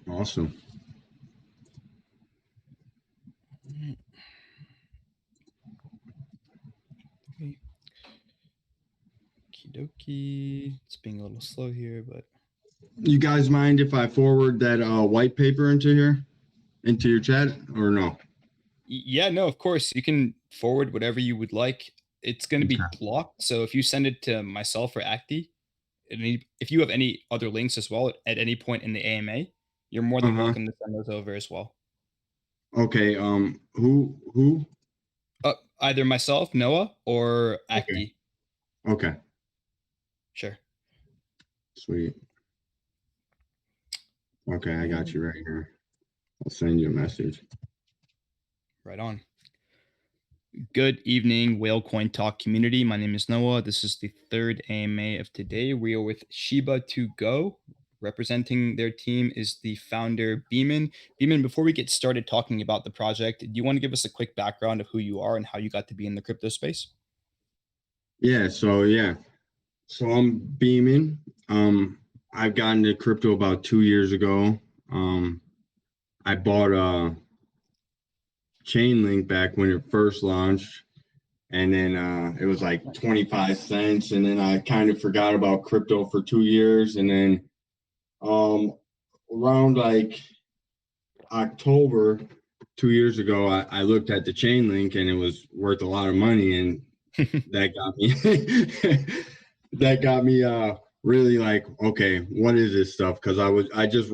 Awesome. Okay. Okie dokie. It's being a little slow here, but You guys mind if I forward that white paper into your chat, or no? yeah, no, of course. You can forward whatever you would like. It's going to be Okay. blocked. So if you send it to myself or Acti, if you have any other links as well at any point in the AMA, you're more than Uh-huh. welcome to send those over as well. Okay. Who? Either myself, Noah, or Okay. Acti. Okay. Sure. Sweet. Okay, I got And you right here. I'll send you a message. right on. Good evening, Whale Coin Talk community. My name is Noah. This is the third AMA of today. We are with Shiba2Go. Representing their team is the founder, Beeman. Beeman, before we get started talking about the project, do you want to give us a quick background of who you are and how you got to be in the crypto space? Yeah. So I'm beaming. I've gotten into crypto about 2 years ago. I bought a Chainlink back when it first launched, and then it was like 25 cents, and then I kind of forgot about crypto for 2 years, and then um, around like October 2 years ago, I looked at the Chainlink, and it was worth a lot of money, and that got me that got me really like, okay, what is this stuff? Because I just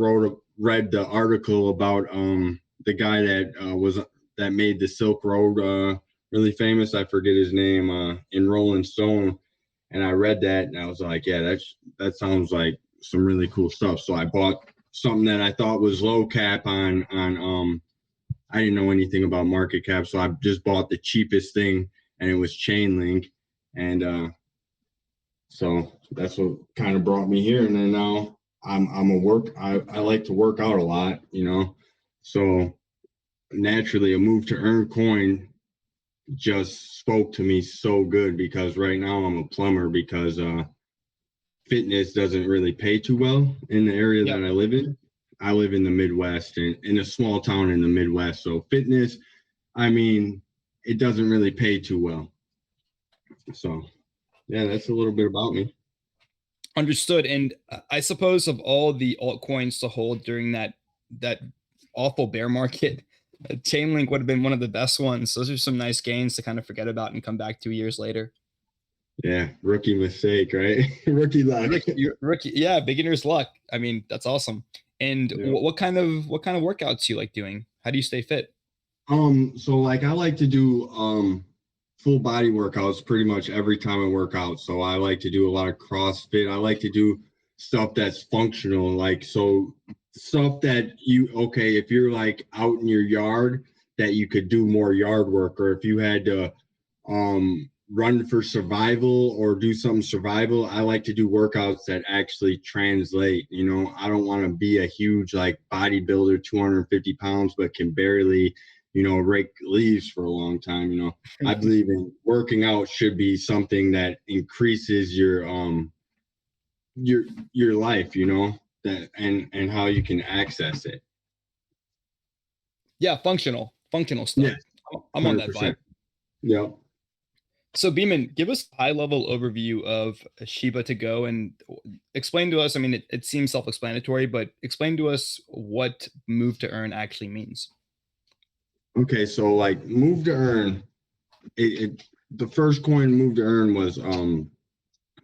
read the article about the guy that made the Silk Road really famous. I forget his name, in Rolling Stone, and I read that and I was like, yeah, that sounds like some really cool stuff. So I bought something that I thought was low cap on I didn't know anything about market cap, so I just bought the cheapest thing, and it was Chainlink, and so that's what kind of brought me here. And then now I like to work out a lot, so naturally a move to earn coin just spoke to me so good, because right now I'm a plumber, because fitness doesn't really pay too well in the area Yeah. that I live in. I live in the Midwest, in a small town in the Midwest. So fitness, I mean, it doesn't really pay too well. So yeah, that's a little bit about me. Understood. And I suppose of all the altcoins to hold during that awful bear market, Chainlink would have been one of the best ones. Those are some nice gains to kind of forget about and come back 2 years later. Yeah, rookie mistake, right? Rookie luck. Rookie, yeah, beginner's luck. I mean, that's awesome. And Yeah. what kind of workouts do you like doing? How do you stay fit? So like I like to do full body workouts pretty much every time I work out. So I like to do a lot of CrossFit. I like to do stuff that's functional, like so stuff that okay, if you're like out in your yard, that you could do more yard work, or if you had to run for survival or do something survival, I like to do workouts that actually translate. I don't want to be a huge like bodybuilder, 250 pounds, but can barely rake leaves for a long time. I believe in working out should be something that increases your life, that and how you can access it. Yeah, functional stuff. Yes, I'm on that 100%. vibe. Yep. So Beeman, give us a high level overview of Shiba2Go and explain to us. I mean, it seems self-explanatory, but explain to us what move to earn actually means. Okay, so like move to earn, the first coin move to earn was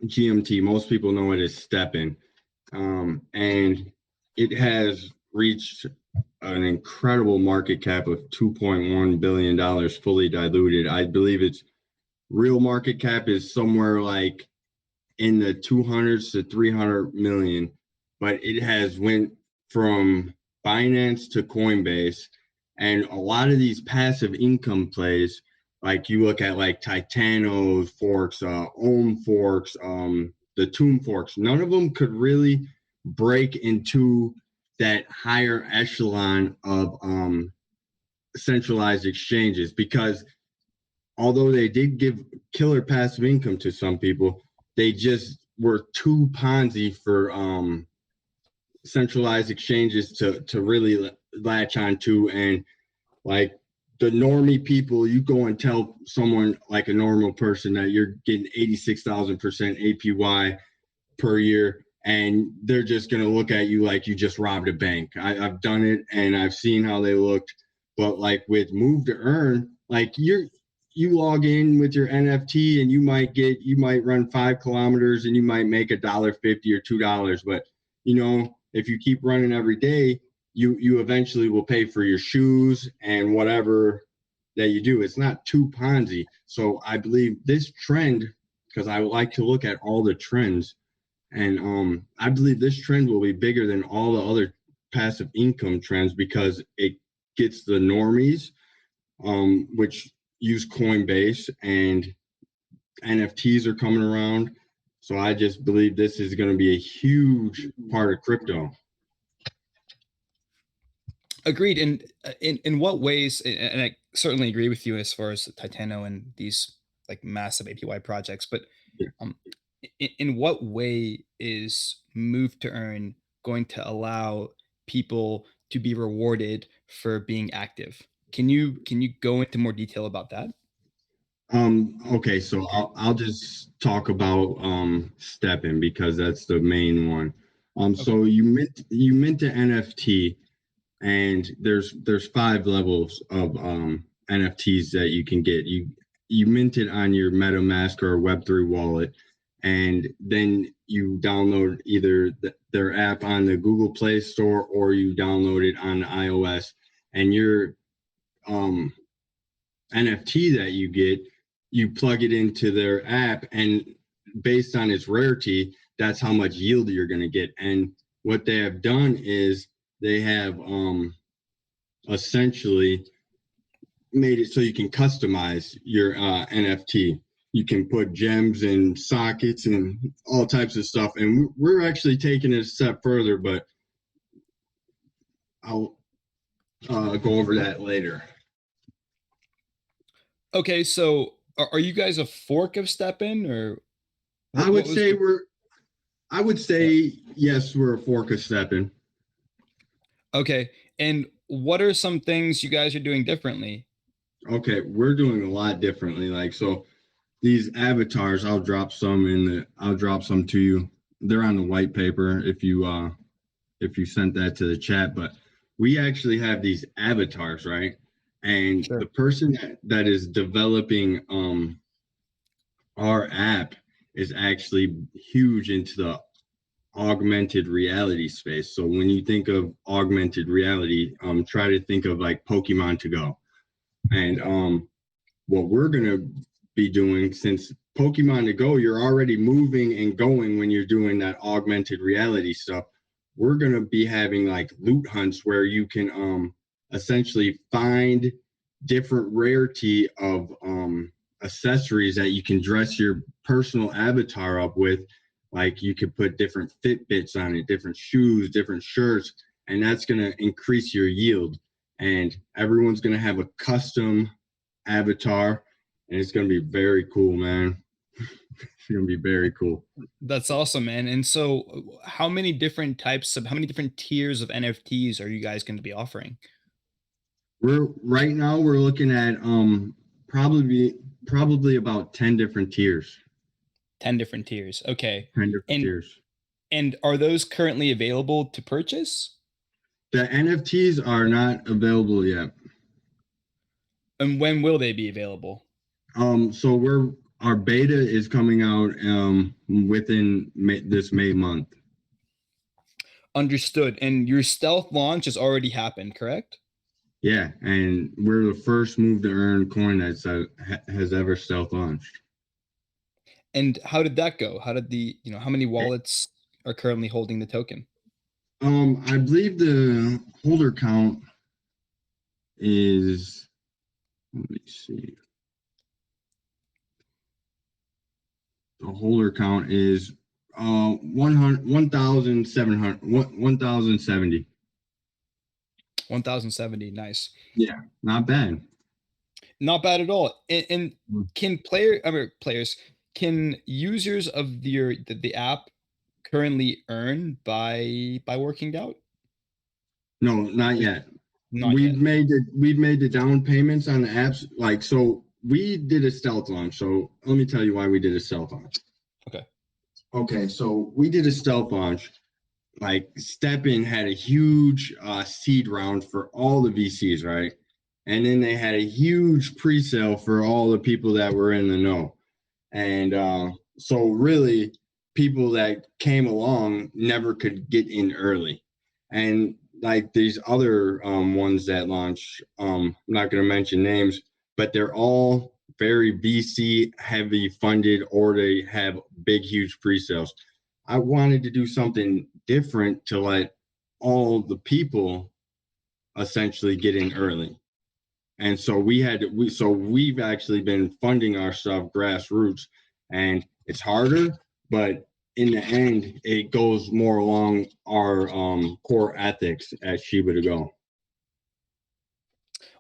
GMT. Most people know it as stepping, and it has reached an incredible market cap of $2.1 billion fully diluted. I believe its real market cap is somewhere like in the 200s to 300 million, but it has went from Binance to Coinbase, and a lot of these passive income plays, like you look at like Titano Forks, Ohm Forks, the Tomb Forks, none of them could really break into that higher echelon of centralized exchanges, because although they did give killer passive income to some people, they just were too Ponzi centralized exchanges to really latch on to. And like the normie people, you go and tell someone like a normal person that you're getting 86,000% APY per year, and they're just going to look at you like you just robbed a bank. I've done it and I've seen how they looked. But like with Move to Earn, like you log in with your NFT and you might run 5 kilometers and you might make $1.50 or $2. But if you keep running every day, you eventually will pay for your shoes and whatever that you do. It's not too Ponzi. So I believe this trend, because I like to look at all the trends, and I believe this trend will be bigger than all the other passive income trends because it gets the normies, which use Coinbase, and NFTs are coming around. So I just believe this is going to be a huge part of crypto. Agreed. And in what ways, and I certainly agree with you as far as Titano and these like massive APY projects, but Yeah. in what way is Move to Earn going to allow people to be rewarded for being active? Can you go into more detail about that? Okay, so I'll just talk about stepping because that's the main one. Okay. So you mint an NFT, and there's 5 levels of NFTs that you can get. You mint it on your MetaMask or Web3 wallet, and then you download either their app on the Google Play Store or you download it on iOS, and your NFT that you get, you plug it into their app, and based on its rarity, that's how much yield you're going to get. And what they have done is they have essentially made it so you can customize your NFT. You can put gems and sockets and all types of stuff. And we're actually taking it a step further, but I'll go over that later. Okay, so are you guys a fork of StepN, or I would say yes, we're a fork of StepN. Okay, and what are some things you guys are doing differently? Okay, we're doing a lot differently. Like, so these avatars, I'll drop some to you. They're on the white paper if you sent that to the chat, but we actually have these avatars, right? And Sure. the person that is developing our app is actually huge into the augmented reality space. So when you think of augmented reality, try to think of like Pokemon to go. And what we're gonna be doing, since Pokemon to go, you're already moving and going when you're doing that augmented reality stuff. We're gonna be having like loot hunts where you can essentially find different rarity of accessories that you can dress your personal avatar up with. Like you could put different Fitbits on it, different shoes, different shirts, and that's gonna increase your yield. And everyone's gonna have a custom avatar, and it's gonna be very cool, man. It's gonna be very cool. That's awesome, man. And so, how many different tiers of NFTs are you guys going to be offering? Right now we're looking at probably about 10 different tiers. 10 different tiers. Okay. 10 different And tiers. are those currently available to purchase? The NFTs are not available yet. And when will they be available? So our beta is coming out within this May month. Understood. And your stealth launch has already happened, correct? Yeah, and we're the first Move to Earn coin that has ever stealth launched. And how did that go? How did how many wallets are currently holding the token? I believe the holder count is, let me see. The holder count is 1,700, 1,070. 1,070. Nice. Yeah, not bad. Not bad at all. And can players, can users of the app currently earn by working out? No, not yet. Not yet. We've made the down payments on the apps. Like, so we did a stealth launch. So let me tell you why we did a stealth launch. Okay. Okay, so we did a stealth launch. Like, StepN had a huge seed round for all the VCs, right? And then they had a huge pre-sale for all the people that were in the know. And so really, people that came along never could get in early. And like these other ones that launch, I'm not going to mention names, but they're all very VC heavy funded, or they have big, huge pre-sales. I wanted to do something different to let all the people essentially get in early. And so we've actually been funding our stuff grassroots, and it's harder, but in the end, it goes more along our core ethics at Shiba2Go.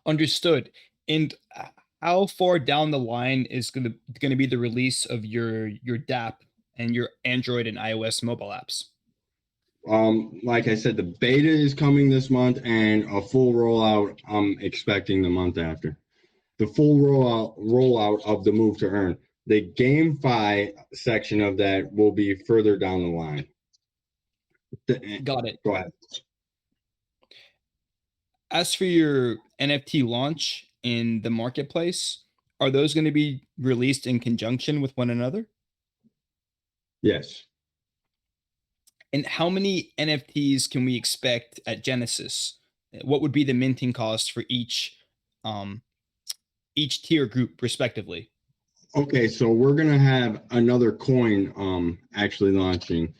Understood. And how far down the line is going to be the release of your DApp and your Android and iOS mobile apps? Like I said, the beta is coming this month, and a full rollout I'm expecting the month after. The full rollout of the move to earn. The GameFi section of that will be further down the line. Got it. Go ahead. As for your NFT launch in the marketplace, are those going to be released in conjunction with one another? Yes. And how many NFTs can we expect at Genesis? What would be the minting cost for each tier group respectively? Okay, so we're gonna have another coin actually launching.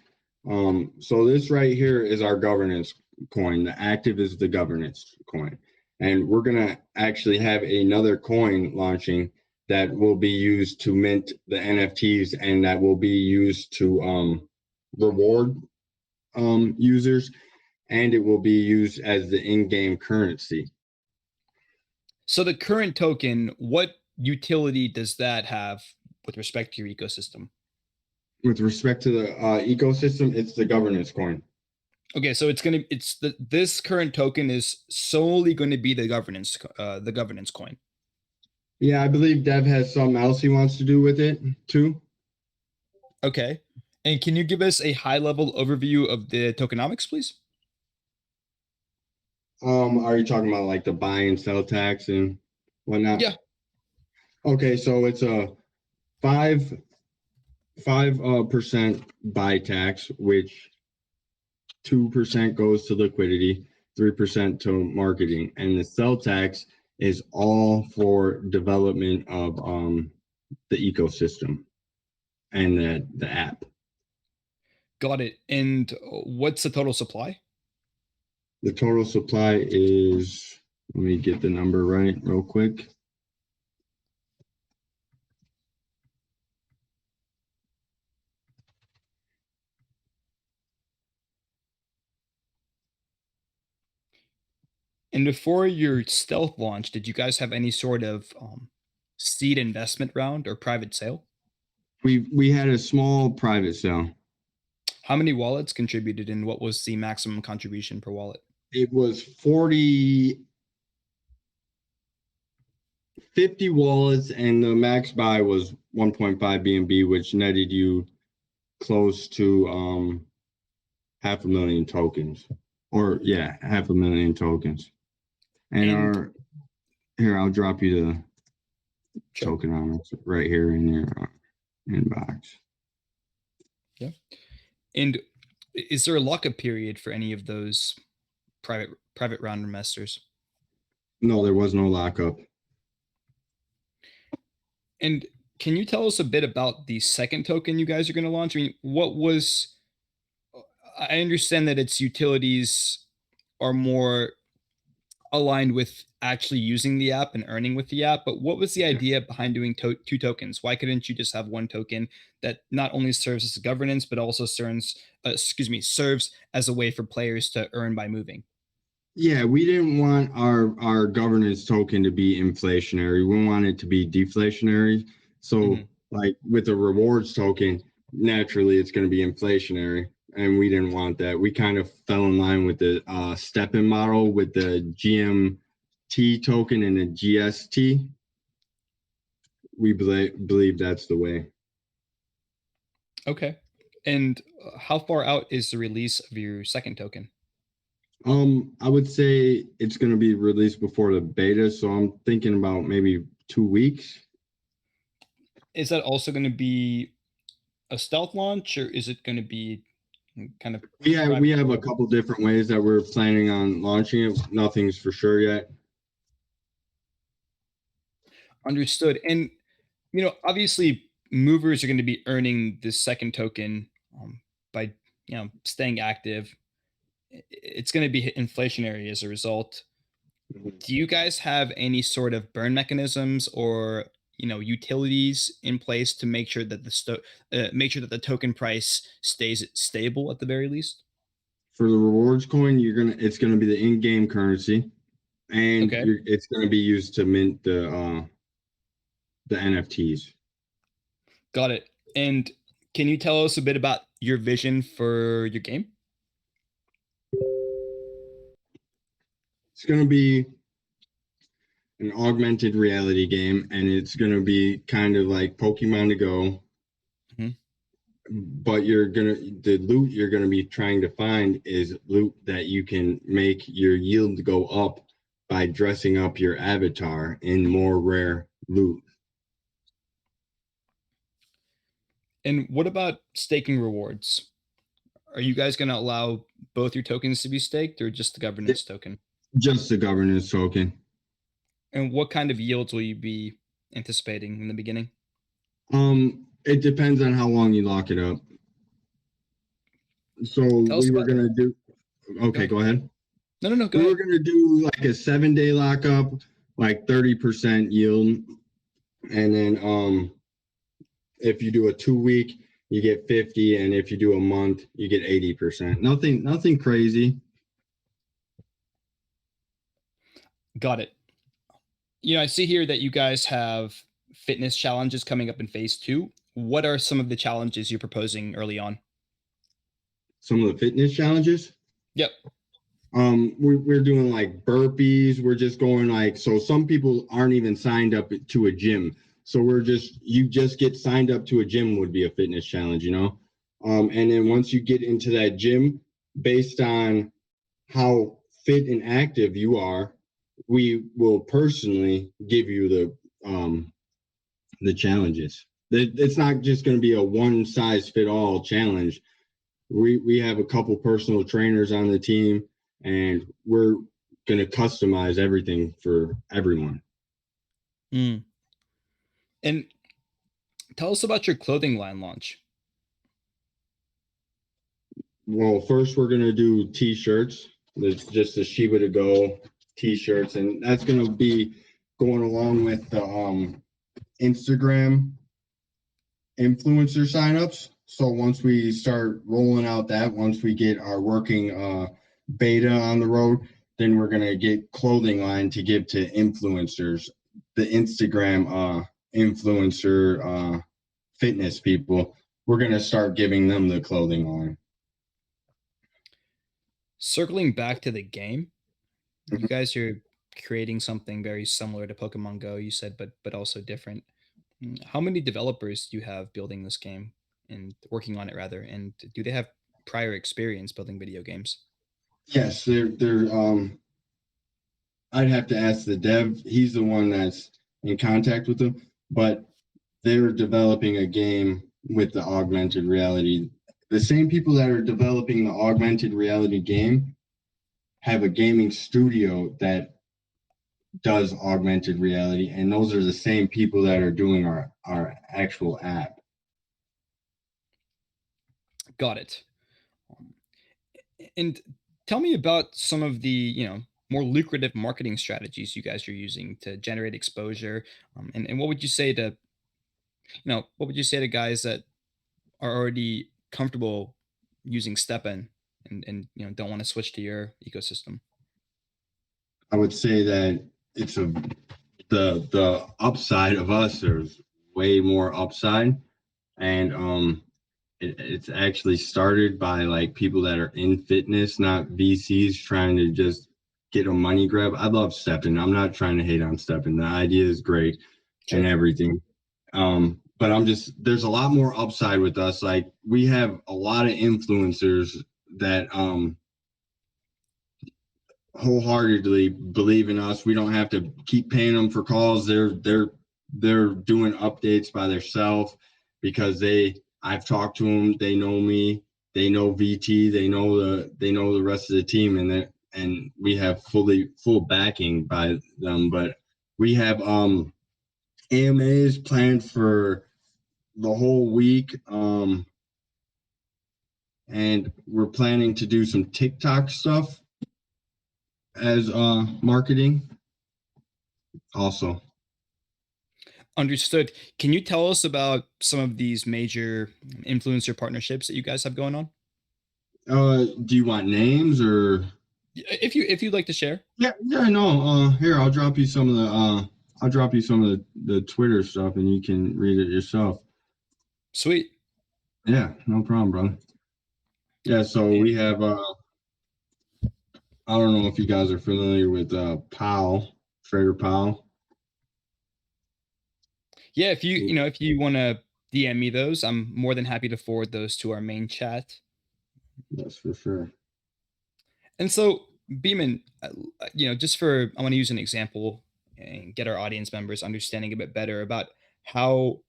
So this right here is our governance coin. The active is the governance coin. And we're gonna actually have another coin launching that will be used to mint the NFTs, and that will be used to reward users, and it will be used as the in-game currency. So the current token, what utility does that have with respect to your ecosystem? With respect to the ecosystem, it's the governance coin. Okay, so this current token is solely going to be the governance coin. Yeah, I believe Dev has something else he wants to do with it too. Okay. And can you give us a high level overview of the tokenomics, please? Are you talking about like the buy and sell tax and whatnot? Yeah. Okay, so it's a 5% buy tax, which 2% goes to liquidity, 3% to marketing, and the sell tax is all for development of the ecosystem and the app. Got it. And what's the total supply? The total supply is, let me get the number right real quick. And before your stealth launch, did you guys have any sort of seed investment round or private sale? We had a small private sale. How many wallets contributed, and what was the maximum contribution per wallet? It was 50 wallets, and the max buy was 1.5 BNB, which netted you close to 500,000 tokens. Or yeah, 500,000 tokens. And here, I'll drop you the tokenomics right here in your inbox. Yeah. And is there a lockup period for any of those private round investors? No, there was no lockup. And can you tell us a bit about the second token you guys are going to launch? I mean, I understand that its utilities are more aligned with actually using the app and earning with the app, but what was the idea behind doing two tokens? Why couldn't you just have one token that not only serves as governance, but also serves as a way for players to earn by moving? Yeah, we didn't want our governance token to be inflationary. We want it to be deflationary. So like with the rewards token, naturally it's going to be inflationary. and we didn't want that. We kind of fell in line with the step-in model with the GMT token and the GST. We believe that's the way. Okay. And how far out is the release of your second token? I would say it's going to be released before the beta, so I'm thinking about maybe 2 weeks. Is that also going to be a stealth launch, or is it going to be kind of? We have a couple different ways that we're planning on launching it. Nothing's for sure yet. Understood. And obviously, movers are going to be earning this second token by staying active. It's going to be inflationary as a result. Do you guys have any sort of burn mechanisms or utilities in place to make sure that the token price stays stable at the very least? For the rewards coin, it's gonna be the in-game currency, and Okay. it's gonna be used to mint the NFTs. Got it. And can you tell us a bit about your vision for your game? It's gonna be an augmented reality game, and it's gonna be kind of like Pokemon Go. But the loot you're gonna be trying to find is loot that you can make your yield go up by dressing up your avatar in more rare loot. And what about staking rewards? Are you guys going to allow both your tokens to be staked or just the governance token? Just the governance token. And what kind of yields will you be anticipating in the beginning? It depends on how long you lock it up. So we were gonna do. Okay, go ahead. No, go ahead. We were gonna do like a 7-day lockup, like 30% yield, and then if you do a 2-week, you get 50, and if you do a month, you get 80%. Nothing crazy. Got it. I see here that you guys have fitness challenges coming up in phase 2. What are some of the challenges you're proposing early on? Some of the fitness challenges? Yep. We're doing like burpees. We're just going like, so some people aren't even signed up to a gym. So you just get signed up to a gym would be a fitness challenge, and then once you get into that gym, based on how fit and active you are, we will personally give you the challenges. It's not just going to be a one size fit all challenge. We have a couple personal trainers on the team, and we're going to customize everything for everyone. And tell us about your clothing line launch. Well, first we're going to do t-shirts. There's just the Shiba2Go t-shirts, and that's going to be going along with the Instagram influencer signups. So once we start rolling out once we get our working beta on the road, then we're going to get clothing line to give to influencers, the Instagram influencer fitness people. We're going to start giving them the clothing line. Circling back to the game, you guys are creating something very similar to Pokemon Go, you said, but also different. How many developers do you have building this game and working on it rather? And do they have prior experience building video games? Yes, they're I'd have to ask the dev. He's the one that's in contact with them, but they're developing a game with the augmented reality. The same people that are developing the augmented reality game have a gaming studio that does augmented reality, and those are the same people that are doing our actual app. Got it. And tell me about some of the more lucrative marketing strategies you guys are using to generate exposure. And what would you say to guys that are already comfortable using StepN and don't want to switch to your ecosystem? I would say that it's the upside of us. There's way more upside, and it's actually started by like people that are in fitness, not VCs trying to just get a money grab. I love STEPN. I'm not trying to hate on STEPN. The idea is great and Sure. everything. But there's a lot more upside with us. Like we have a lot of influencers that wholeheartedly believe in us. We don't have to keep paying them for calls. They're doing updates by themselves because I've talked to them. They know me. They know VT. They know the rest of the team, and we have full backing by them. But we have AMAs planned for the whole week. And we're planning to do some TikTok stuff as marketing also. Understood. Can you tell us about some of these major influencer partnerships that you guys have going on? Do you want names or? If you'd like to share. Yeah, no. Here, I'll drop you some of the Twitter stuff, and you can read it yourself. Sweet. Yeah, no problem, brother. Yeah, so we have I don't know if you guys are familiar with Powell, Trader Powell. Yeah, if you want to DM me those, I'm more than happy to forward those to our main chat. Yes, for sure. And so, Beeman, just I want to use an example and get our audience members understanding a bit better about how,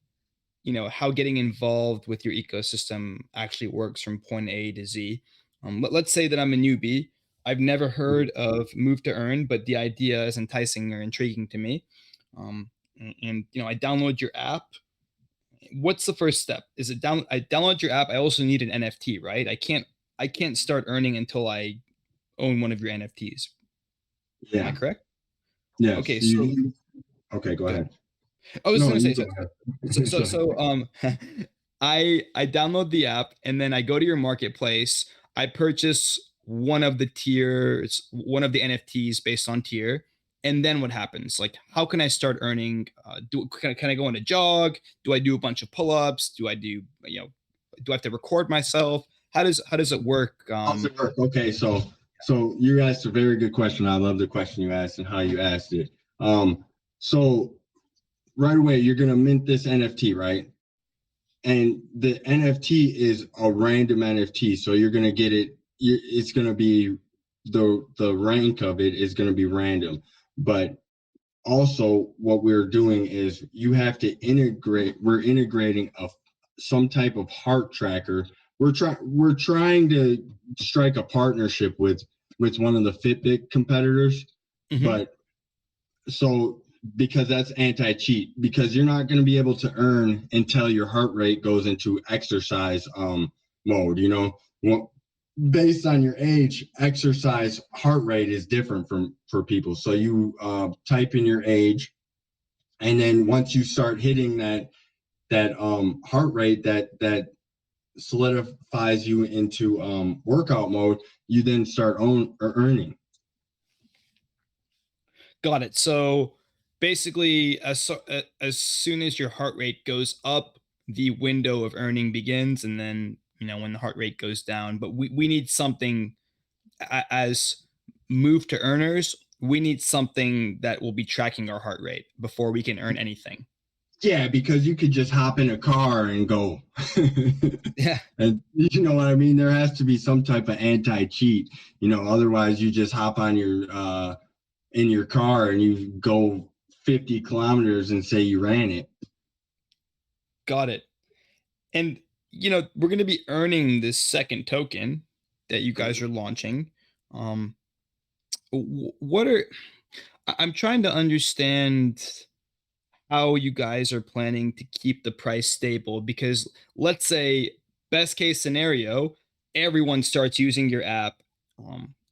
how getting involved with your ecosystem actually works from point A to Z. Let's say that I'm a newbie. I've never heard of Move to Earn, but the idea is enticing or intriguing to me. I download your app. What's the first step? Is it I download your app? I also need an NFT, right? I can't start earning until I own one of your NFTs. Am I Yeah. correct? Yes. Okay, so Okay, go good. ahead. I was No, gonna say you so. go ahead. So so Sorry. so I download the app and then I go to your marketplace. I purchase one of the tiers, one of the NFTs based on tier. And then what happens? Like, how can I start earning? Can I go on a jog? Do I do a bunch of pull-ups? Do I have to record myself? How does it work? How's it work? Okay, so you asked a very good question. I love the question you asked and how you asked it. So right away you're gonna mint this NFT, right? And the NFT is a random NFT, so you're gonna get it. It's gonna be the rank of it is gonna be random, but also what we're doing is you have to integrate. We're integrating some type of heart tracker. We're trying to strike a partnership with one of the Fitbit competitors, Mhm. but so because that's anti-cheat, because you're not going to be able to earn until your heart rate goes into exercise mode. Based on your age, exercise heart rate is different for people. So you type in your age, and then once you start hitting that heart rate that solidifies you into workout mode, you then start earning. Got it. So basically, as soon as your heart rate goes up, the window of earning begins, and then when the heart rate goes down. But we need something as move to earners. We need something that will be tracking our heart rate before we can earn anything. Yeah, because you could just hop in a car and go. Yeah, And you know what I mean? There has to be some type of anti-cheat. Otherwise you just hop on your in your car and you go 50 kilometers and say you ran it. got it. And we're going to be earning this second token that you guys are launching. Um, what are I'm trying to understand how you guys are planning to keep the price stable, because let's say best case scenario, everyone starts using your app.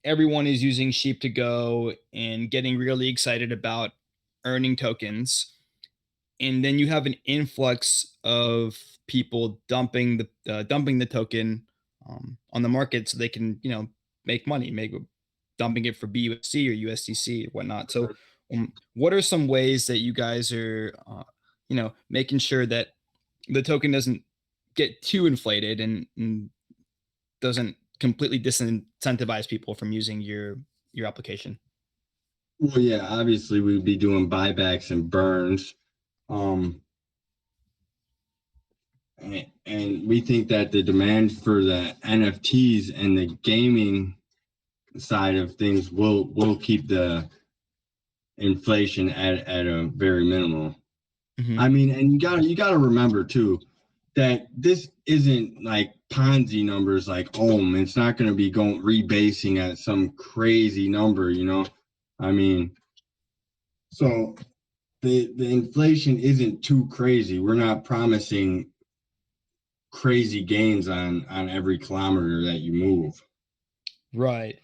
Everyone is using Sheep2Go and getting really excited about earning tokens, and then you have an influx of people dumping the token on the market so they can make money, make dumping it for BUSC or USDC or whatnot. So, what are some ways that you guys are making sure that the token doesn't get too inflated and doesn't completely disincentivize people from using your application. Well, yeah, obviously we'd be doing buybacks and burns. And we think that the demand for the NFTs and the gaming side of things will keep the inflation at a very minimal. Mm-hmm. I mean, and you gotta remember too that this isn't like Ponzi numbers like Ohm. It's not going to be going rebasing at some crazy number, you know. I mean, so the inflation isn't too crazy. We're not promising crazy gains on every kilometer that you move. Right.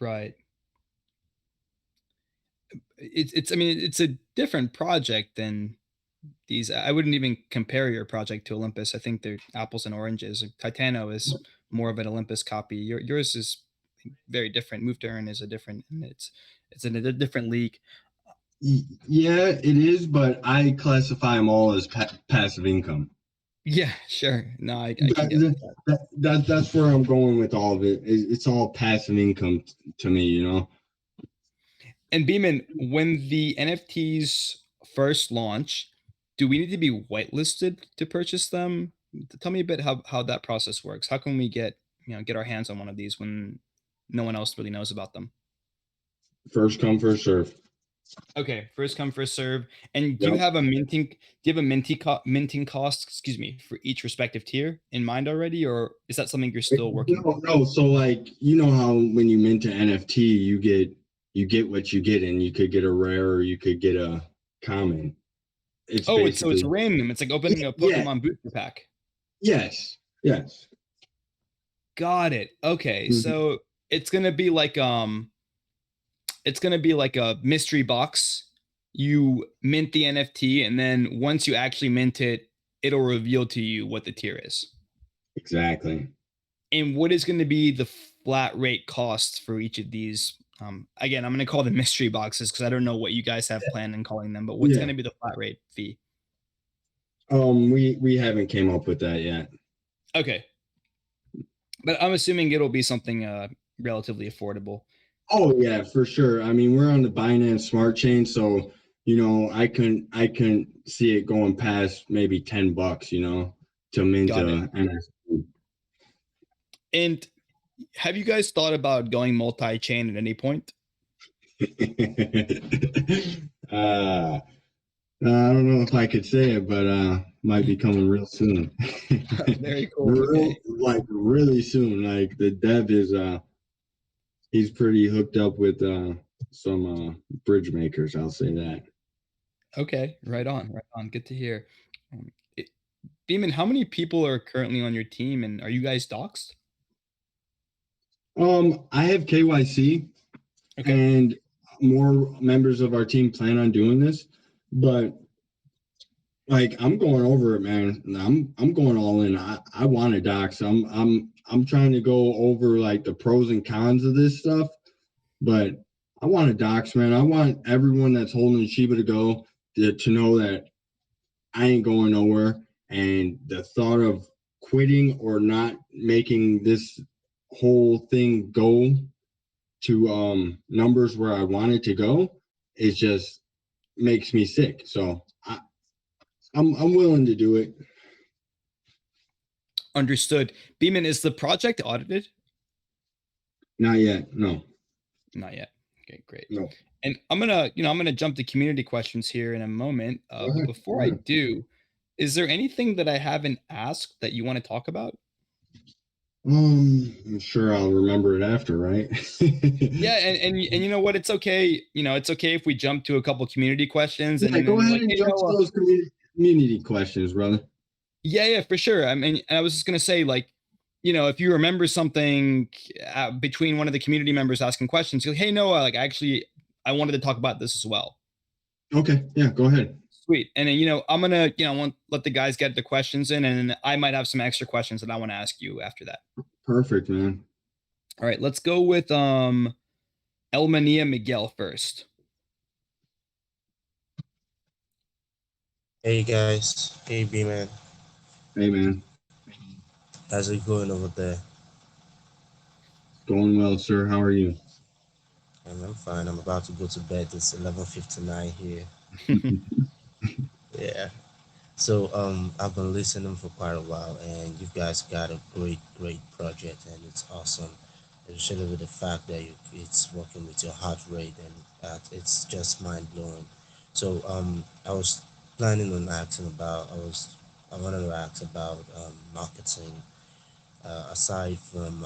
It's I mean, it's a different project than these. I wouldn't even compare your project to Olympus. I think they're apples and oranges. Titano is more of an Olympus copy. Yours is very different. Move to Earn is a different. It's in a different league. Yeah, it is, but I classify them all as passive income. Yeah, sure. No, I can get that. That's where I'm going with all of it. It's all passive income to me, you know. And Beeman, when the NFTs first launch, do we need to be whitelisted to purchase them? Tell me a bit how that process works. How can we get our hands on one of these when no one else really knows about them? First come, first serve. Okay, first come, first serve. And do you Yep. have a minting cost, excuse me, for each respective tier in mind already, or is that something you're still working on? No. So like, you know how when you mint an NFT, you get what you get, and you could get a rare or you could get a common. It's Oh, it's basically random. It's like opening a yeah, Pokemon booster pack. yes. Got it. Okay, Mhm. so it's gonna be like a mystery box. You mint the NFT, and then once you actually mint it, it'll reveal to you what the tier is. Exactly. And what is going to be the flat rate costs for each of these? Again, I'm going to call them mystery boxes because I don't know what you guys have planned in calling them, but what's going Yeah. to be the flat rate fee? We haven't came up with that yet. Okay, but I'm assuming it'll be something relatively affordable. Oh yeah, for sure. I mean, we're on the Binance Smart Chain, so you know, I can see it going past maybe $10, you know, to mint Got it. a NFT. And have you guys thought about going multi-chain at any point? I don't know if I could say it, but might be coming real soon. Very cool. Okay. Like really soon. Like the dev is he's pretty hooked up with some bridge makers, I'll say that. Okay. Right on. Right on. Good to hear. Um, it, Beeman, how many people are currently on your team, and are you guys doxxed? I have KYC Okay. and more members of our team plan on doing this, but like I'm going over it, man. I'm going all in. I want to dox. I'm trying to go over like the pros and cons of this stuff, but I want to dox, man. I want everyone that's holding Shiba2Go to know that I ain't going nowhere. And the thought of quitting or not making this whole thing go to numbers where I want it to go, it just makes me sick. So I'm willing to do it. Understood. Beeman, is the project audited? Not yet. No. Not yet. Okay, great. No. And I'm gonna jump to community questions here in a moment. Go But ahead. Go before I ahead. do, is there anything that I haven't asked that you want to talk about? I'm sure I'll remember it after, right? Yeah, and you know what? It's okay. It's okay if we jump to a couple community questions Yeah, and then go you're ahead like, and hey, jump to Noah. those community questions, brother. Yeah, for sure. I mean, I was just gonna say, like, if you remember something between one of the community members asking questions, you're like, hey, Noah, like, actually, I wanted to talk about this as well. Okay, yeah, go ahead. Sweet. And then, I'm gonna, let the guys get the questions in, and I might have some extra questions that I want to ask you after that. Perfect, man. All right, let's go with El Mania Miguel first. Hey guys, hey B man. Hey, man. How's it going over there? Going well, sir. How are you? I'm fine. I'm about to go to bed. It's 11:59 here. Yeah. So I've been listening for quite a while, and you guys got a great project, and it's awesome. Especially with the fact that it's working with your heart rate, and it's just mind blowing. So I was planning on asking about. I wanted to ask about marketing aside from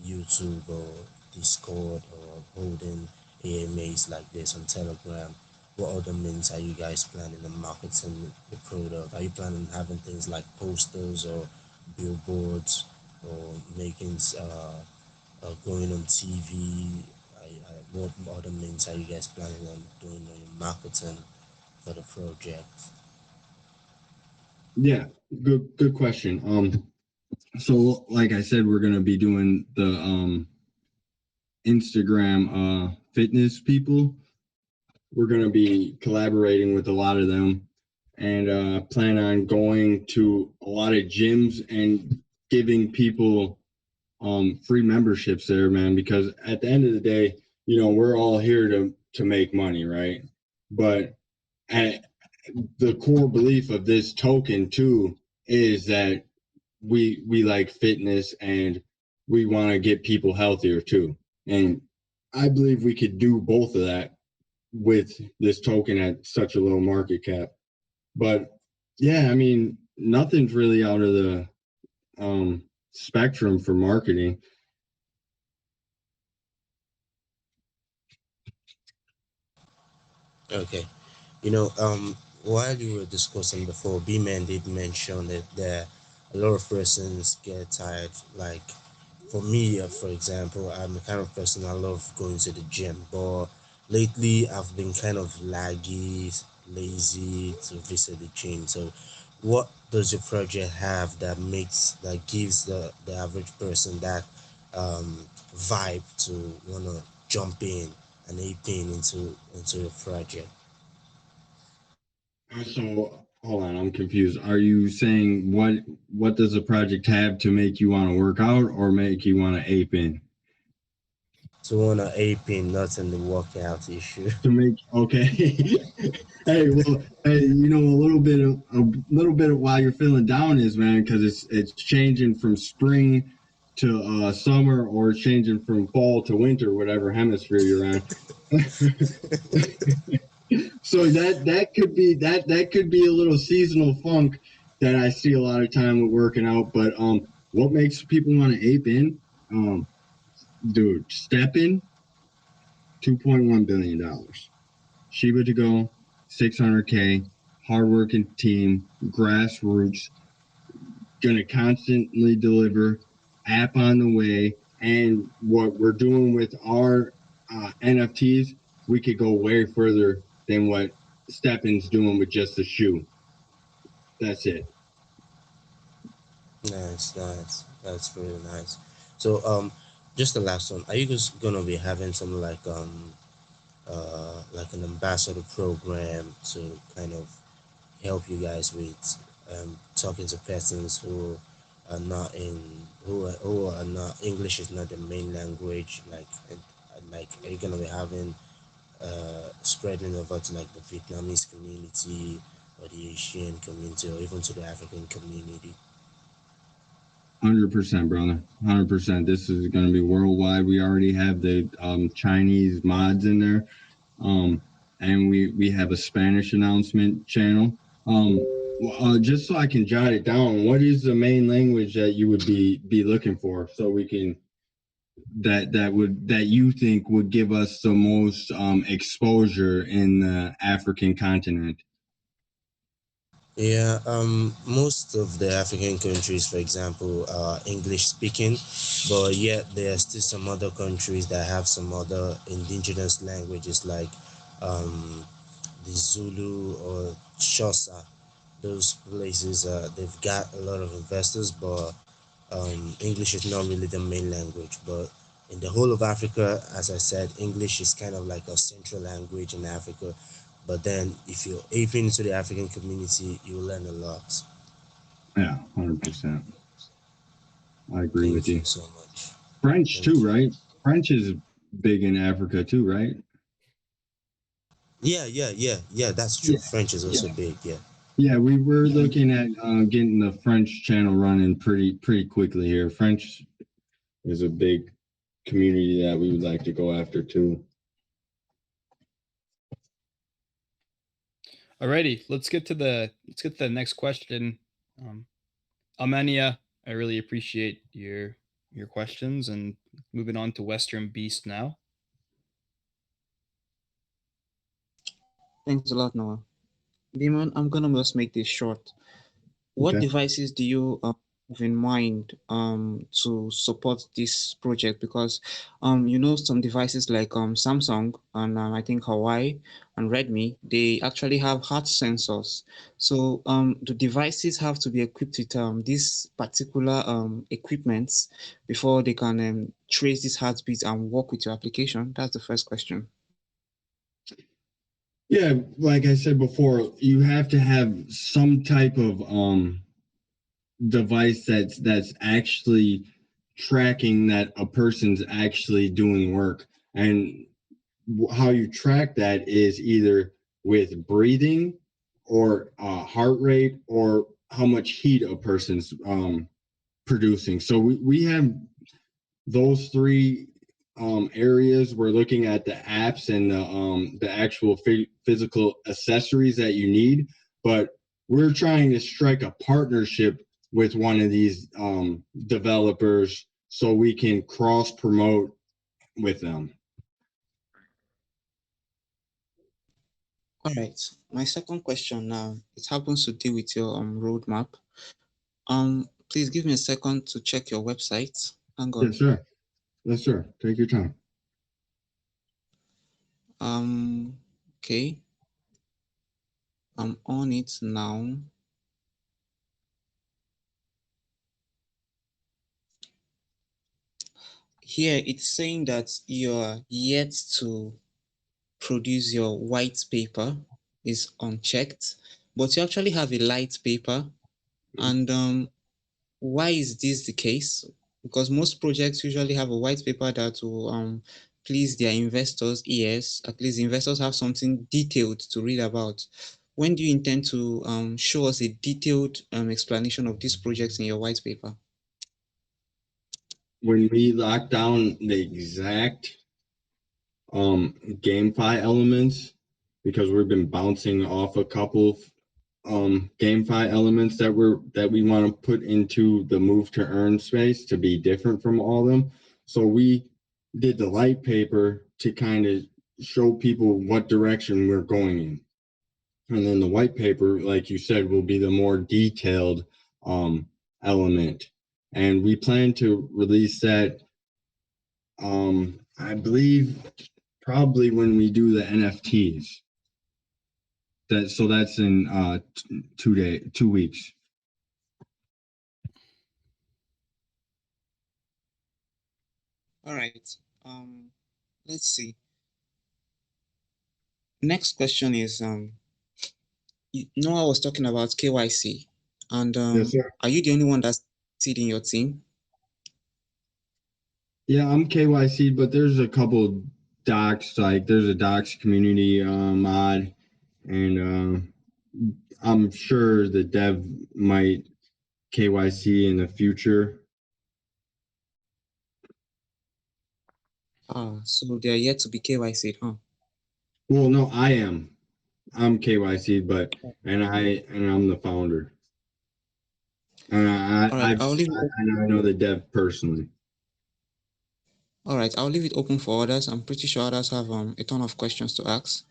YouTube or Discord or holding AMAs like this on Telegram, what other means are you guys planning on marketing the product? Are you planning on having things like posters or billboards or making going on TV? What other means are you guys planning on doing on your marketing for the project? Yeah, good question. So like I said, we're gonna be doing the Instagram fitness people. We're gonna be collaborating with a lot of them, and plan on going to a lot of gyms and giving people free memberships there, man. Because at the end of the day, we're all here to make money, right? But at the core belief of this token too is that we like fitness and we want to get people healthier too. And I believe we could do both of that with this token at such a low market cap. But yeah, I mean, nothing's really out of the spectrum for marketing. Okay. While you were discussing before, B-Man did mention that there a lot of persons get tired. Like for me, for example, I'm the kind of person I love going to the gym, but lately I've been kind of laggy, lazy to visit the gym. So, what does your project have that gives the average person that vibe to wanna jump in and ape into your project? So hold on, I'm confused. Are you saying what does the project have to make you want to work out or make you want to ape in? To wanna ape in, not in the workout issue. To make okay. Hey, well, hey, a little bit of why you're feeling down is, man, because it's changing from spring to summer, or it's changing from fall to winter, whatever hemisphere you're on. So that could be a little seasonal funk that I see a lot of time with working out. But what makes people want to ape in? Um, dude, step in $2.1 billion. Shiba2Go, 600K, hardworking team, grassroots, gonna constantly deliver, app on the way, and what we're doing with our NFTs, we could go way further than what Steppin's doing with just the shoe. That's it. Nice, nice. That's really nice. So, just the last one. Are you guys gonna be having some like an ambassador program to kind of help you guys with talking to persons who are not English is not the main language, like are you gonna be having spreading over to like the Vietnamese community or the Asian community or even to the African community? 100%, brother. 100%. This is going to be worldwide. We already have the Chinese mods in there, um, and we have a Spanish announcement channel. Just so I can jot it down, what is the main language that you would be looking for, so we can that you think would give us the most exposure in the African continent? Yeah, most of the African countries, for example, are English speaking, but yet there are still some other countries that have some other indigenous languages like um, the Zulu or Xhosa. Those places, they've got a lot of investors, but English is not really the main language. But in the whole of Africa, as I said, English is kind of like a central language in Africa. But then, if you're aping into the African community, you will learn a lot. Yeah, 100%. I agree with Thank you. you so much. French too, Thank you. right? French is big in Africa too, right? Yeah. That's true. Yeah, French is also yeah, big. Yeah. yeah. We were Yeah, looking at getting the French channel running pretty quickly here. French is a big community that we would like to go after too. Alrighty, let's get to the next question. Amania, I really appreciate your questions, and moving on to Western Beast now. thanks a lot, Noah. Biman, I'm gonna just make this short. What Okay. devices do you have in mind to support this project? Because some devices like Samsung and I think Huawei and Redmi, they actually have heart sensors. So the devices have to be equipped with these particular equipments before they can trace this heartbeat and work with your application. That's the first question. Yeah, like I said before, you have to have some type of device that's actually tracking that a person's actually doing work. And how you track that is either with breathing or heart rate or how much heat a person's producing. So we have those three areas. We're looking at the apps and the actual physical accessories that you need, but we're trying to strike a partnership with one of these developers so we can cross promote with them. All right. My second question now, it happens to deal with your roadmap. Please give me a second to check your website. Hang on. Yes, sir. Yes, sir. Take your time. Okay. I'm on it now. Here it's saying that you're yet to produce your white paper is unchecked, but you actually have a light paper. And why is this the case? Because most projects usually have a white paper that will please their investors' ears. At least investors have something detailed to read about. When do you intend to show us a detailed explanation of these projects in your white paper? When we lock down the exact GameFi elements, because we've been bouncing off a couple GameFi elements that we want to put into the move to earn space to be different from all of them. So we did the light paper to kind of show people what direction we're going in. And then the white paper, like you said, will be the more detailed element. And we plan to release that I believe probably when we do the NFTs. That's in 2 weeks. All right. Let's see. Next question is Noah was talking about KYC, and Yes, sir. are you the only one that's it in your team? Yeah, I'm KYC, but there's a couple docs, like there's a docs community mod, and I'm sure the dev might KYC in the future. So they are yet to be KYC, huh? Well, no, I'm KYC, but I'm the founder. And All right, I'll leave it. I know the dev personally. All right, I'll leave it open for others. I'm pretty sure others have a ton of questions to ask.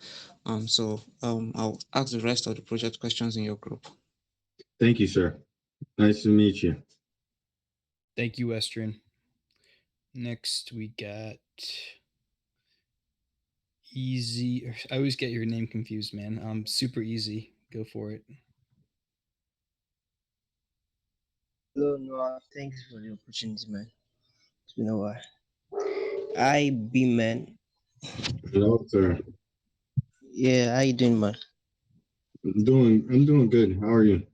So I'll ask the rest of the project questions in your group. Thank you, sir. Nice to meet you. Thank you, Western. Next, we got Easy. I always get your name confused, man. Super Easy. Go for it. Hello, Noah. Thanks for the opportunity, man. It's been a while. Hi, B man. Hello, sir. Yeah, how you doing, man? I'm doing good. How are you?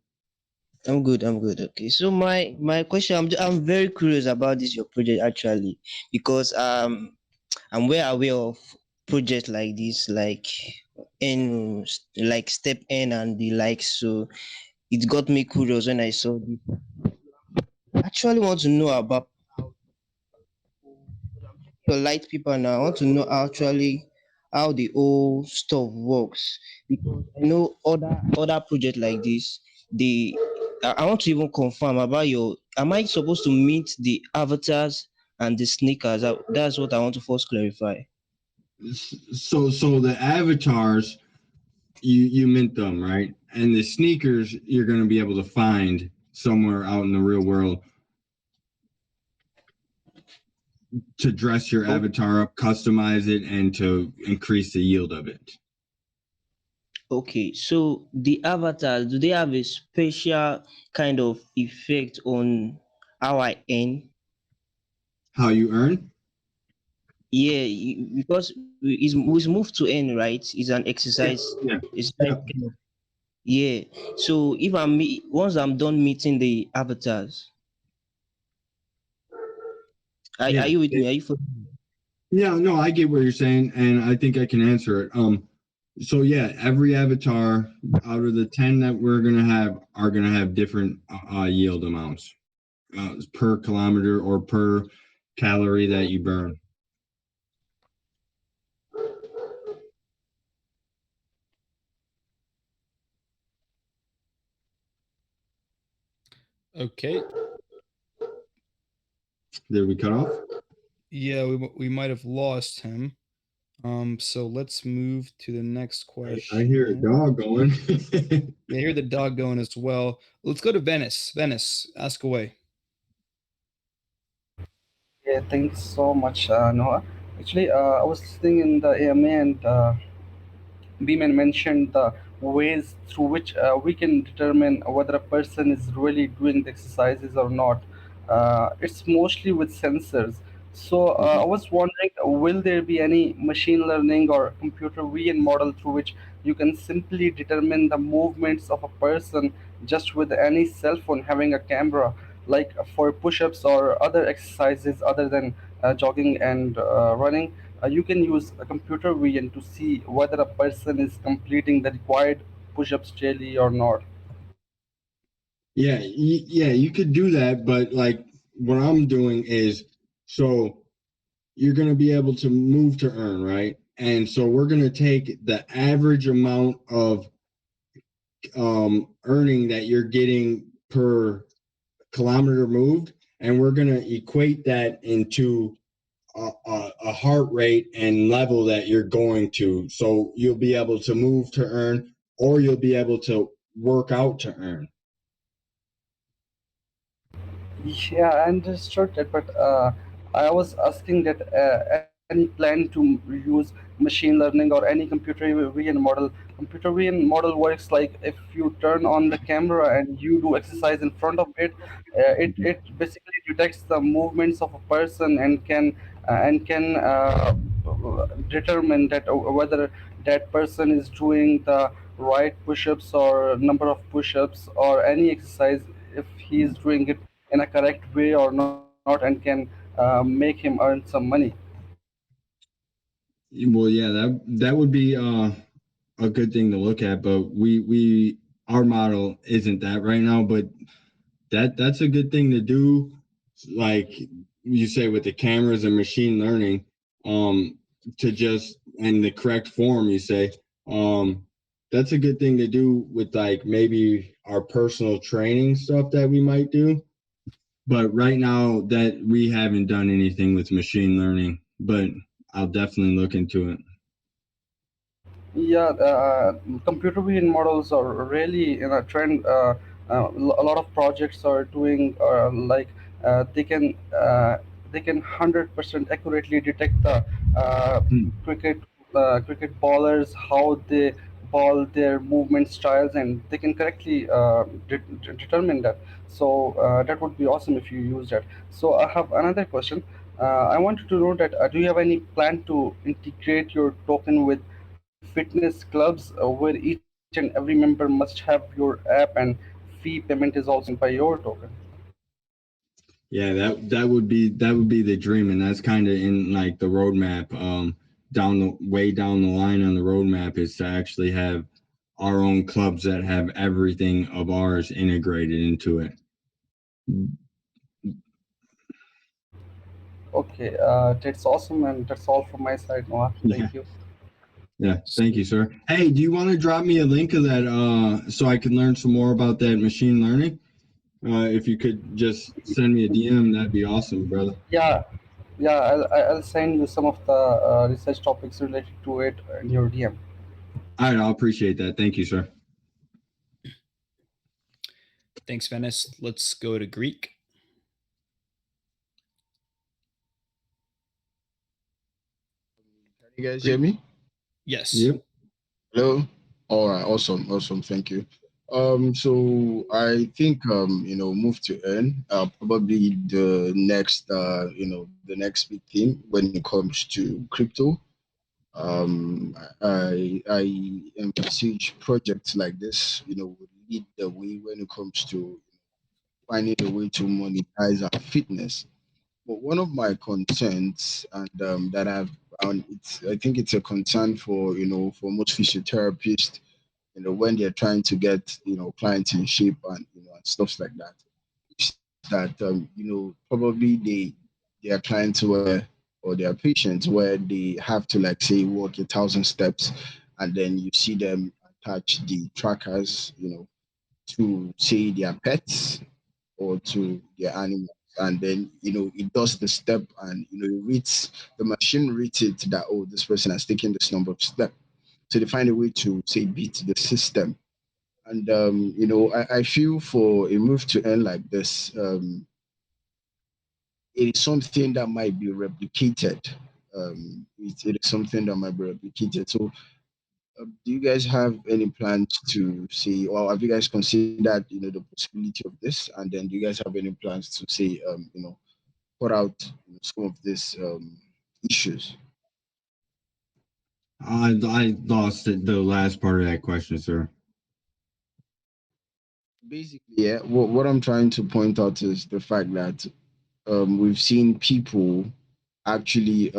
I'm good. I'm good. Okay. So my question, I'm very curious about this your project actually, because I'm well aware of projects like this, like N, like Step N and the likes. So it got me curious when I saw this. I actually want to know about your light paper now. I want to know actually how the whole stuff works, because I know other projects like this. They I want to even confirm about your. Am I supposed to meet the avatars and the sneakers? That's what I want to first clarify. So the avatars, you mint them, right? And the sneakers you're going to be able to find somewhere out in the real world to dress your Oh, avatar up, customize it, and to increase the yield of it. okay, so the avatars, do they have a special kind of effect on how I earn? How you earn? Yeah, because it's moved to earn, right? It's an Yeah, exercise. yeah, It's yeah. like yeah. So if once I'm done meeting the avatars, are Yeah. you with me? Are you following me? Yeah, no, I get what you're saying, and I think I can answer it. So yeah, every avatar out of the 10 that we're gonna have are gonna have different yield amounts per kilometer or per calorie that you burn. Okay. Did we cut off? Yeah, we might have lost him. So let's move to the next I hear a question. dog going. Yeah, I hear the dog going as well. Let's go to Venice. Venice, ask away. Yeah, thanks so much, Noah. Actually, I was listening in the AMA and Beeman mentioned the ways through which we can determine whether a person is really doing the exercises or not. It's mostly with sensors. So I Mhm. was wondering, will there be any machine learning or computer vision model through which you can simply determine the movements of a person just with any cell phone having a camera, like for push-ups or other exercises other than jogging and running? You can use a computer vision to see whether a person is completing the required push-ups daily or not. Yeah, yeah, you could do that, but like what I'm doing is so you're going to be able to move to earn, right? And so we're going to take the average amount of earning that you're getting per kilometer moved, and we're going to equate that into a heart rate and level that you're going to. So you'll be able to move to earn, or you'll be able to work out to earn. Yeah, I understood that, but I was asking that any plan to use machine learning or any computer vision model. Computer vision model works like if you turn on the camera and you do exercise in front of it, it basically detects the movements of a person and can determine that whether that person is doing the right push-ups or number of push-ups or any exercise, if he is doing it in a correct way or not, and can make him earn some money. Well, yeah, that would be a good thing to look at, but we our model isn't that right now, but that's a good thing to do, like you say with the cameras and machine learning, to just in the correct form, you say, um that's a good thing to do with like maybe our personal training stuff that we might do, but right now that we haven't done anything with machine learning, but I'll definitely look into it. Yeah, computer vision models are really in a trend. A lot of projects are doing they can they can 100% accurately detect the uh, Hmm. cricket cricket ballers, how they ball, their movement styles, and they can correctly determine that. So that would be awesome if you use that. So I have another question. I wanted to know that do you have any plan to integrate your token with fitness clubs where each and every member must have your app and fit fee payment is also by your token. Yeah, that would be the dream, and that's kind of in like the roadmap. Way down the line on the roadmap is to actually have our own clubs that have everything of ours integrated into it. Okay, that's awesome, and that's all from my side, Noah. Yeah. Thank you. Yeah, thank you, sir. Hey, do you want to drop me a link of that so I can learn some more about that machine learning? If you could just send me a DM, that'd be awesome, brother. Yeah, yeah, I'll send you some of the research topics related to it in your DM. All right, I'll appreciate that. Thank you, sir. Thanks, Venice. Let's go to Greek. Can you guys hear me? Yes. Yep. Hello. All right. Awesome. Awesome. Thank you. So I think move to earn probably the next the next big thing when it comes to crypto. I envisage projects like this, would lead the way when it comes to finding a way to monetize our fitness. But one of my concerns, and that I think it's a concern for for most physiotherapists, when they're trying to get clients in shape and and stuff like that, is that probably their clients were or their patients where they have to like say walk 1,000 steps, and then you see them attach the trackers, to say their pets or to their animals. And then it does the step, and it reads, the machine reads it that, oh, this person has taken this number of steps. So they find a way to say beat the system. And I feel for a move to end like this, it is something that might be replicated. It is something that might be replicated. So do you guys have any plans to say, or have you guys considered, the possibility of this? And then do you guys have any plans to say, put out some of these issues? I lost the last part of that question, sir. Basically, yeah. What I'm trying to point out is the fact that we've seen people actually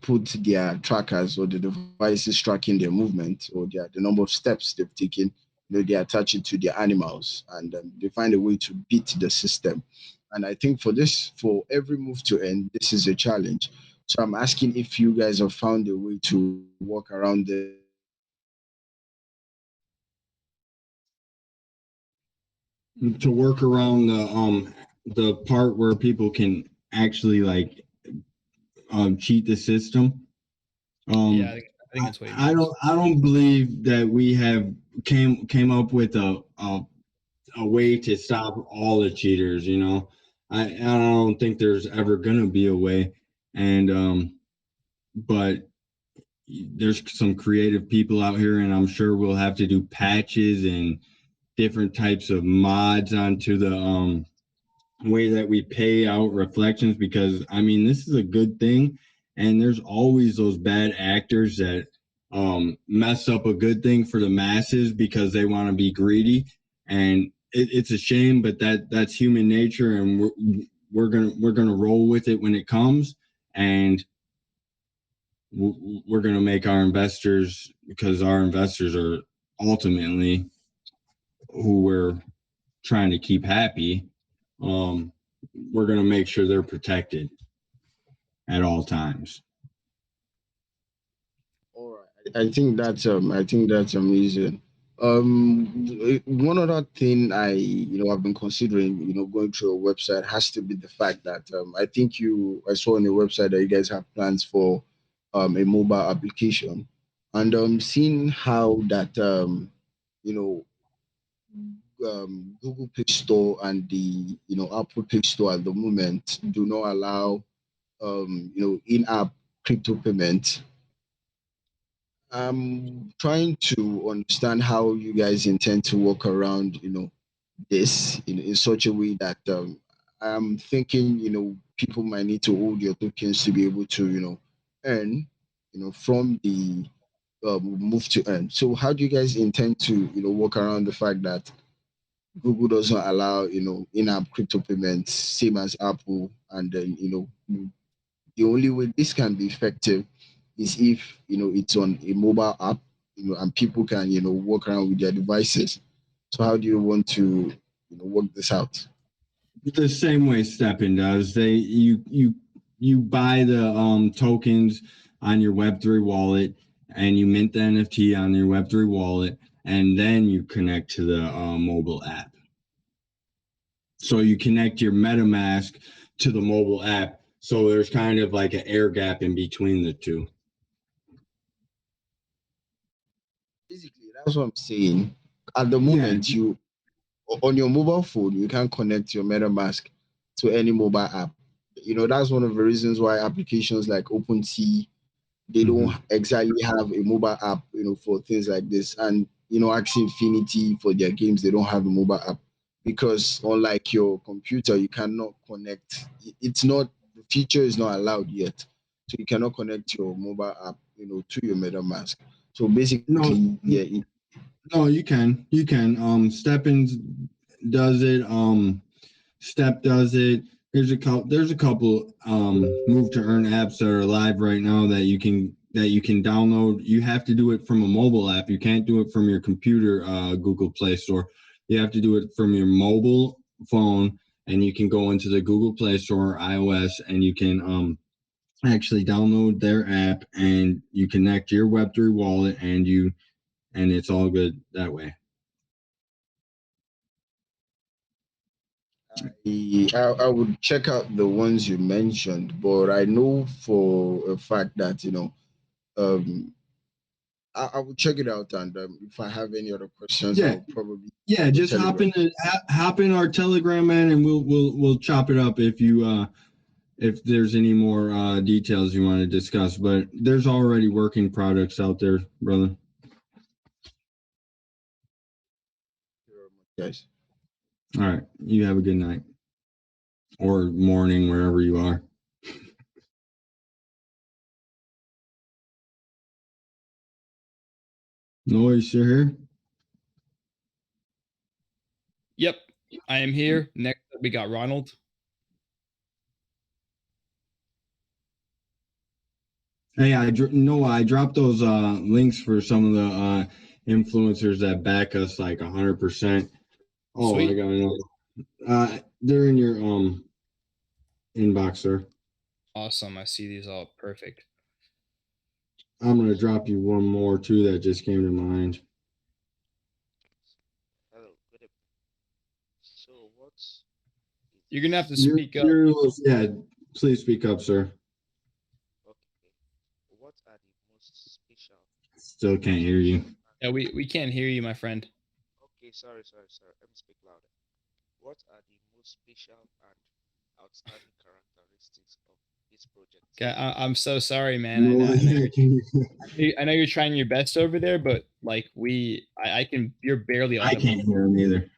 put their trackers or the devices tracking their movement or the number of steps they've taken, they attach it to their animals, and they find a way to beat the system. And I think for every move to end, this is a challenge. So I'm asking if you guys have found a way to work around this, To work around the part where people can actually like cheat the system. Yeah, I think that's what he means. I don't believe that we have came up with a way to stop all the cheaters. I don't think there's ever gonna be a way, and but there's some creative people out here, and I'm sure we'll have to do patches and different types of mods onto the way that we pay out reflections, because I mean this is a good thing, and there's always those bad actors that mess up a good thing for the masses because they want to be greedy, and it's a shame, but that's human nature, and we're gonna roll with it when it comes, and we're gonna make our investors, because our investors are ultimately who we're trying to keep happy. We're going to make sure they're protected at all times. all right. I think that's amazing. One other thing I've been considering, going through a website has to be the fact that I saw on your website that you guys have plans for a mobile application, and seeing how that you know Google Play Store and the Apple Play Store at the moment do not allow in-app crypto payment. I'm trying to understand how you guys intend to work around, this in such a way that I'm thinking, people might need to hold your tokens to be able to, earn, from the move to earn. So how do you guys intend to, work around the fact that Google doesn't allow, in-app crypto payments, same as Apple. And then, the only way this can be effective is if, it's on a mobile app, and people can, walk around with their devices. So how do you want to, work this out? The same way Steppen does. You buy the tokens on your Web3 wallet, and you mint the NFT on your Web3 wallet, and then you connect to the mobile app. So you connect your MetaMask to the mobile app. So there's kind of like an air gap in between the two. Basically, that's what I'm saying. At the moment, you on your mobile phone, you can connect your MetaMask to any mobile app. That's one of the reasons why applications like OpenSea, they don't exactly have a mobile app, for things like this. And Axie Infinity, for their games, they don't have a mobile app because unlike your computer, you cannot connect. It's not, the feature is not allowed yet, so you cannot connect your mobile app, to your MetaMask. So basically, No, you can. Steppins does it. Step does it. There's a couple move to earn apps that are live right now that you can download. You have to do it from a mobile app. You can't do it from your computer Google Play Store. You have to do it from your mobile phone, and you can go into the Google Play Store or iOS, and you can actually download their app, and you connect your Web3 wallet, and it's all good that way. I would check out the ones you mentioned, but I know for a fact that um, I will check it out, and if I have any other questions, I'll probably just hop in our Telegram, man, and we'll chop it up if there's any more details you want to discuss. But there's already working products out there, brother. Yes. All right. You have a good night or morning, wherever you are. Noise, you're here? Yep, I am here. Next up, we got Ronald. Hey, I dropped those links for some of the influencers that back us like 100%. Oh, sweet. I got another. They're in your inbox, sir. Awesome. I see these all. Perfect. I'm gonna drop you one more too that just came to mind. Hello, good evening. So what's You're gonna have to speak up. Yeah, please speak up, sir. okay? What are the most special? Still can't hear you. Yeah, we can't hear you, my friend. Okay, sorry. Let me speak louder. What are the most special and outstanding characteristics of this project? Okay, I'm so sorry, man. I know you're trying your best over there, but like you're barely audible. I can't hear him either.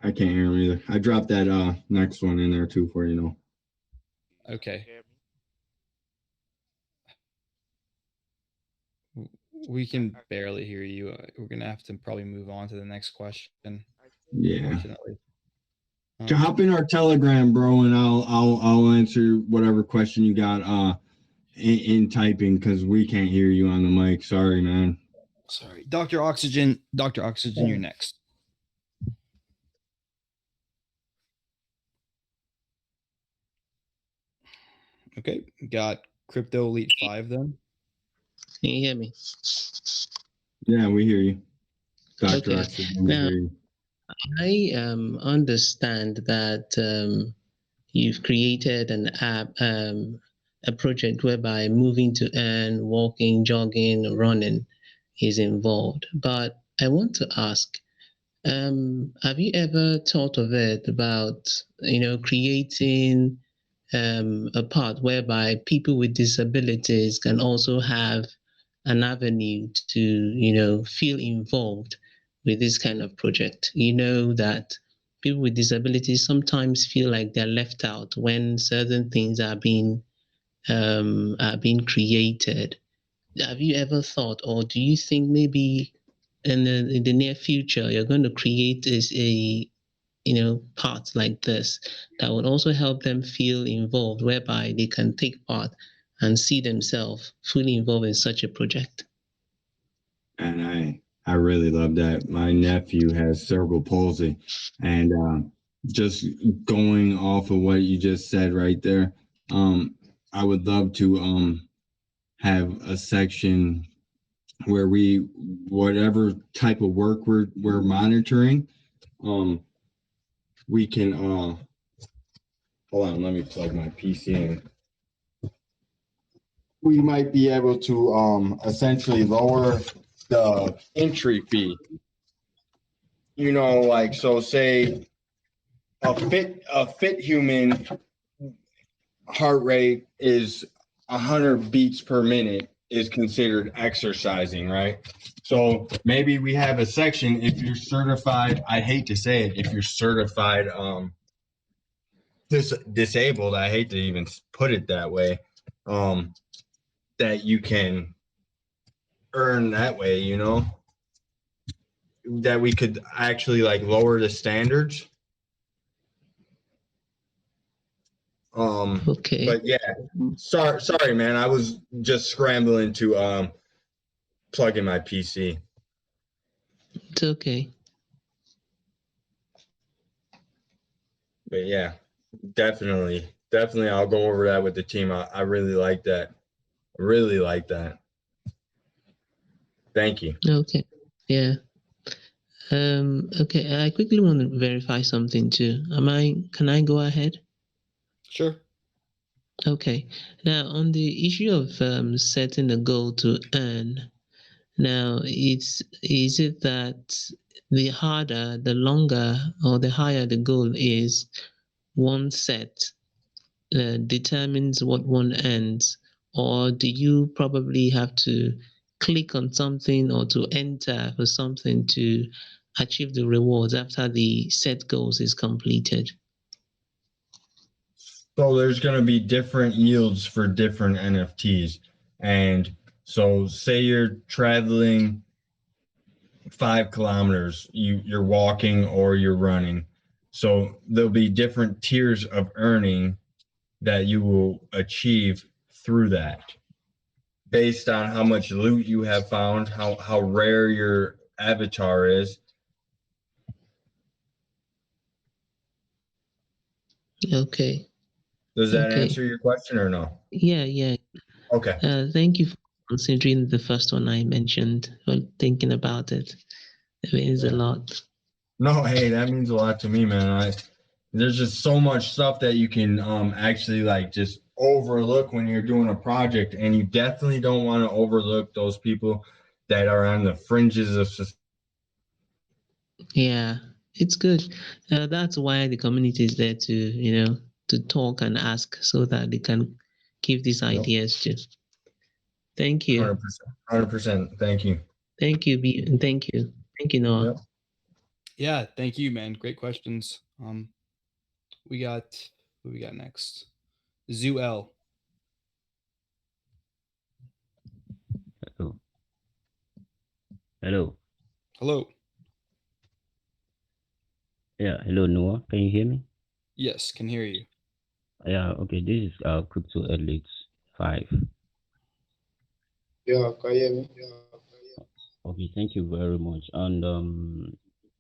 I dropped that next one in there too for you. Okay. We can barely hear you. We're gonna have to probably move on to the next question. Yeah. Unfortunately. Hop in our Telegram, bro, and I'll answer whatever question you got in typing because we can't hear you on the mic. Sorry, man. Sorry. Dr. Oxygen, you're next. Okay, got Crypto Elite 5 then. Can you hear me? Yeah, we hear you. Dr. Okay. Oxygen, Now, I understand that you've created an app, a project whereby moving to earn, walking, jogging, running is involved. But I want to ask, have you ever thought of it about, creating a part whereby people with disabilities can also have an avenue to, feel involved with this kind of project? You know that people with disabilities sometimes feel like they're left out when certain things are being created. Have you ever thought, or do you think maybe in the near future you're going to create parts like this that would also help them feel involved, whereby they can take part and see themselves fully involved in such a project. And I really love that. My nephew has cerebral palsy, and just going off of what you just said right there, I would love to have a section where whatever type of work we're monitoring, we can hold on, let me plug my PC in. We might be able to essentially lower the entry fee. Like, so say a fit human heart rate is 100 beats per minute is considered exercising, right? So maybe we have a section, if you're certified, I hate to say it, if you're certified disabled, I hate to even put it that way, that you can earn that way, that we could actually like lower the standards. Okay. But yeah, sorry, man. I was just scrambling to plug in my PC. It's okay. But yeah, definitely, I'll go over that with the team. I really like that. Thank you. Okay. Yeah. Okay. I quickly want to verify something too. Can I go ahead? Sure. Okay. Now, on the issue of setting a goal to earn, now is it that the harder, the longer, or the higher the goal is, one set determines what one earns, or do you probably have to click on something or to enter for something to achieve the rewards after the set goals is completed? So there's going to be different yields for different NFTs. And so say you're traveling 5 kilometers, you're walking or you're running. So there'll be different tiers of earning that you will achieve through that based on how much loot you have found, how rare your avatar is. Okay. Does that answer your question or no? Yeah. Okay. Thank you for considering the first one I mentioned, for thinking about it. It means a lot. No, hey, that means a lot to me, man. There's just so much stuff that you can actually like just overlook when you're doing a project, and you definitely don't want to overlook those people that are on the fringes of society. Yeah, it's good. That's why the community is there to talk and ask, so that they can give these ideas too. Thank you. 100%. Thank you. Thank you, and thank you. Thank you, Noah. Yep. Yeah, thank you, man. Great questions. Who we got next? Zoo L. Hello. Hello. Yeah, hello Noah. Can you hear me? Yes, can hear you. Yeah, okay. This is Crypto Elites 5. Yeah, can you hear me? Okay, thank you very much. And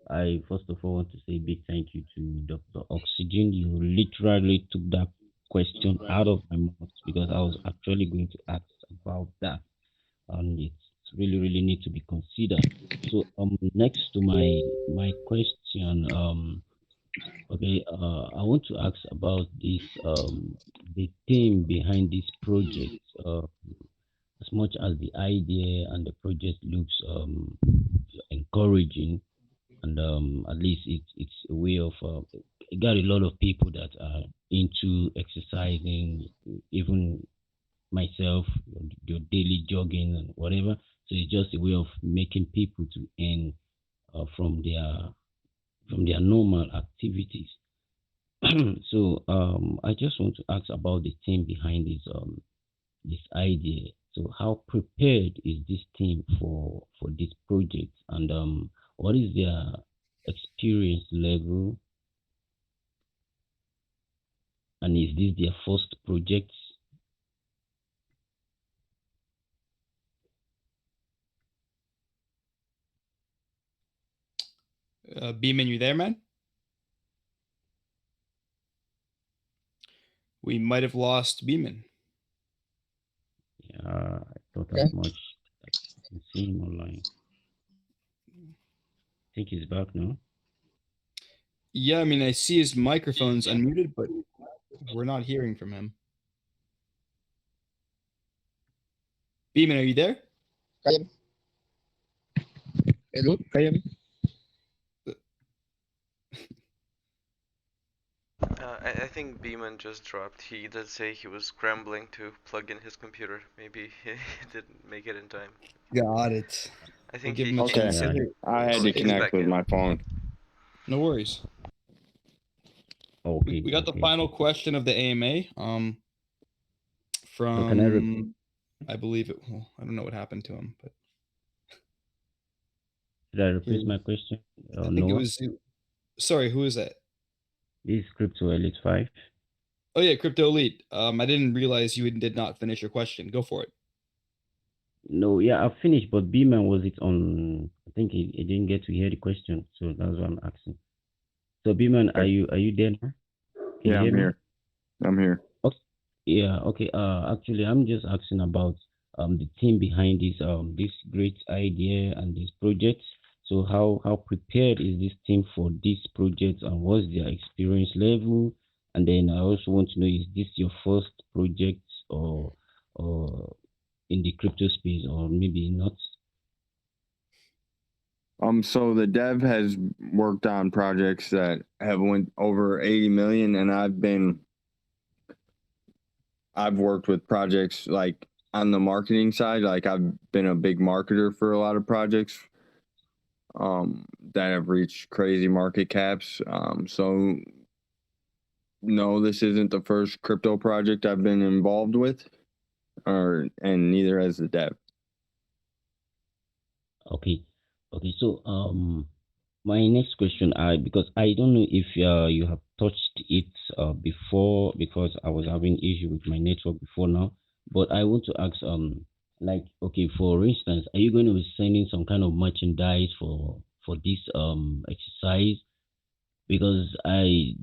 I first of all want to say a big thank you to Dr. Oxygen. You literally took that question out of my mouth, because I was actually going to ask about that. And it's really, really need to be considered. So next to my question, okay, I want to ask about this the theme behind this project. As much as the idea and the project looks encouraging, and at least it's a way of it got a lot of people that are into exercising, even myself, your daily jogging and whatever. So it's just a way of making people to earn from their normal activities. So I just want to ask about the team behind this idea. So how prepared is this team for this project, and what is their experience level, And is this their first project? Beeman, you there, man? We might have lost Beeman. Yeah, I thought as much. I can see him online. I think he's back now. Yeah, I mean, I see his microphone's unmuted, but we're not hearing from him. Beeman, are you there? Hello, can you hear me? I think Beeman just dropped. He did say he was scrambling to plug in his computer. Maybe he didn't make it in time. Got it. I think give he him a Okay. chance. Yeah. I had to He's connect back with in. my phone. No worries. Okay. We got the okay. final question of the AMA. So can I repeat? From I believe it. Well, I don't know what happened to him, but Should I repeat Here. my question? I think Noah? it was. Sorry, who is that? This is Crypto Elite 5. Oh yeah, Crypto Elite. I didn't realize you did not finish your question. Go for it. No, yeah, I've finished, but B-Man, was it on? I think he didn't get to hear the question, so that's what I'm asking. So B-Man, are you there now? Can you Yeah, hear I'm me? here. I'm here. Okay. Yeah, okay. Actually, I'm just asking about the team behind this great idea and this project. So how prepared is this team for this project, and what's their experience level? And then I also want to know, is this your first project or in the crypto space, or maybe not? So the dev has worked on projects that have went over 80 million, and I've worked with projects like on the marketing side. Like I've been a big marketer for a lot of projects that have reached crazy market caps. So no, this isn't the first crypto project I've been involved with, and neither has the dev. Okay. So my next question, because I don't know if you have touched it before, because I was having issue with my network before now. But I want to ask, like, okay, for instance, are you going to be sending some kind of merchandise for this exercise? Because I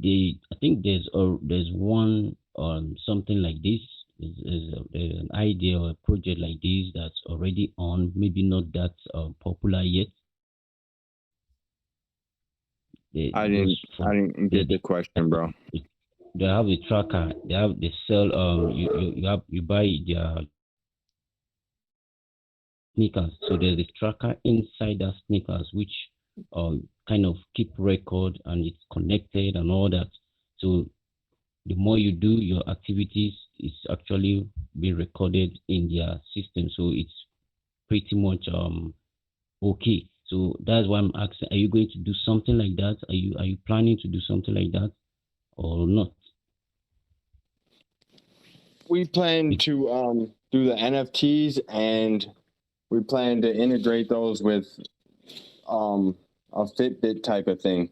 think there's one something like this. There's an idea or a project like this that's already on, maybe not that popular yet. I didn't get the question, bro. They have a tracker. They sell you buy their sneakers. So there's a tracker inside that sneakers which kind of keep record, and it's connected and all that. So the more you do your activities, it's actually being recorded in their system. So it's pretty much okay. So that's why I'm asking, are you going to do something like that? Are you planning to do something like that or not? We plan to do the NFTs, and we plan to integrate those with a Fitbit type of thing.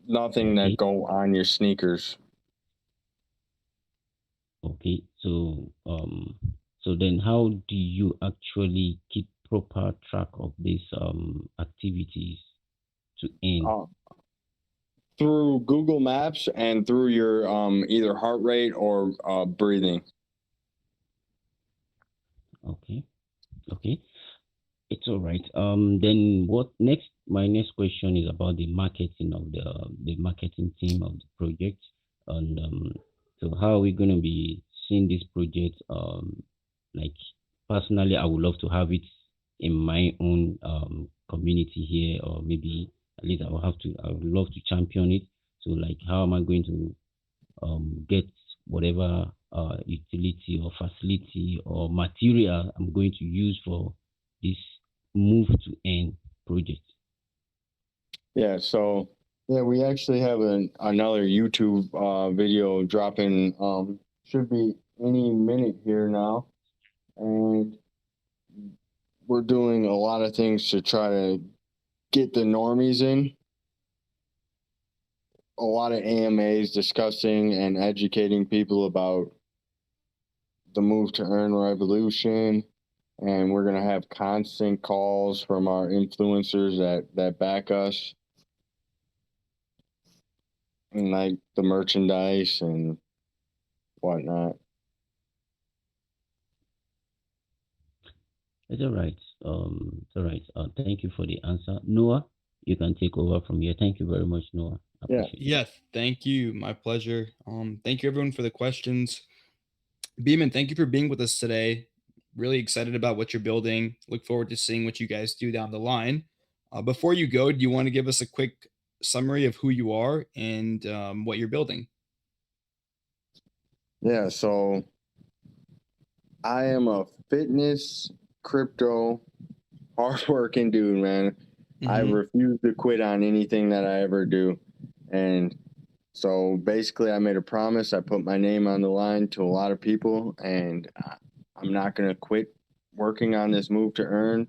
Nothing that go on your sneakers. Okay, so then how do you actually keep proper track of these activities to end? Through Google Maps and through your either heart rate or breathing. Okay, it's all right. Then what next? My next question is about the marketing of the marketing team of the project, and so how are we going to be seeing this project? Like personally, I would love to have it in my own community here, or maybe at least I would love to champion it. So like, how am I going to get whatever utility or facility or material I'm going to use for this move to end project? Yeah, so we actually have another YouTube video dropping, should be any minute here now, and we're doing a lot of things to try to get the normies in. a lot of AMAs discussing and educating people about the move to earn revolution. And we're going to have constant calls from our influencers that back us, and like the merchandise and whatnot. It's all right. It's all right. Thank you for the answer. Noah, you can take over from here. Thank you very much, Noah. I Yeah. appreciate it. Yes, thank you. My pleasure. Thank you everyone for the questions. Beeman, thank you for being with us today. Really excited about what you're building. Look forward to seeing what you guys do down the line. Before you go, do you want to give us a quick summary of who you are and what you're building? Yeah, so I am a fitness, crypto, hardworking dude, man. I refuse to quit on anything that I ever do. And so basically, I made a promise. I put my name on the line to a lot of people, and I'm not going to quit working on this move to earn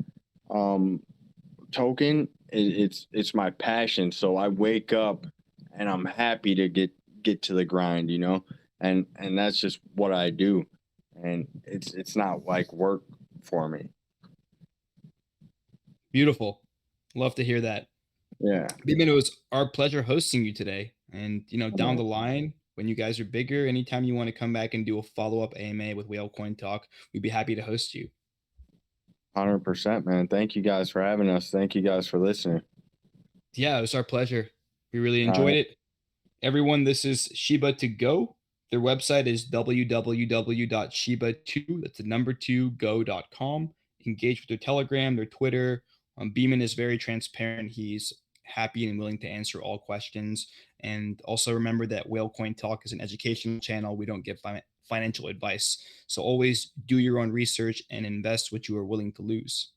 token. It's my passion. So I wake up and I'm happy to get to the grind, you know, and that's just what I do. And it's not like work for me. Beautiful. Love to hear that. Yeah. Beeman, it was our pleasure hosting you today. And, you know, down the line, when you guys are bigger, anytime you want to come back and do a follow-up AMA with Whale Coin Talk, we'd be happy to host you. 100%, man. Thank you guys for having us. Thank you guys for listening. Yeah, it was our pleasure. We really enjoyed it. Everyone, this is Shiba2Go. Their website is www.shiba2, that's the number 2go.com. Engage with their Telegram, their Twitter. Beeman is very transparent. He's happy and willing to answer all questions. And also remember that Whale Coin Talk is an educational channel. We don't give financial advice. So always do your own research and invest what you are willing to lose.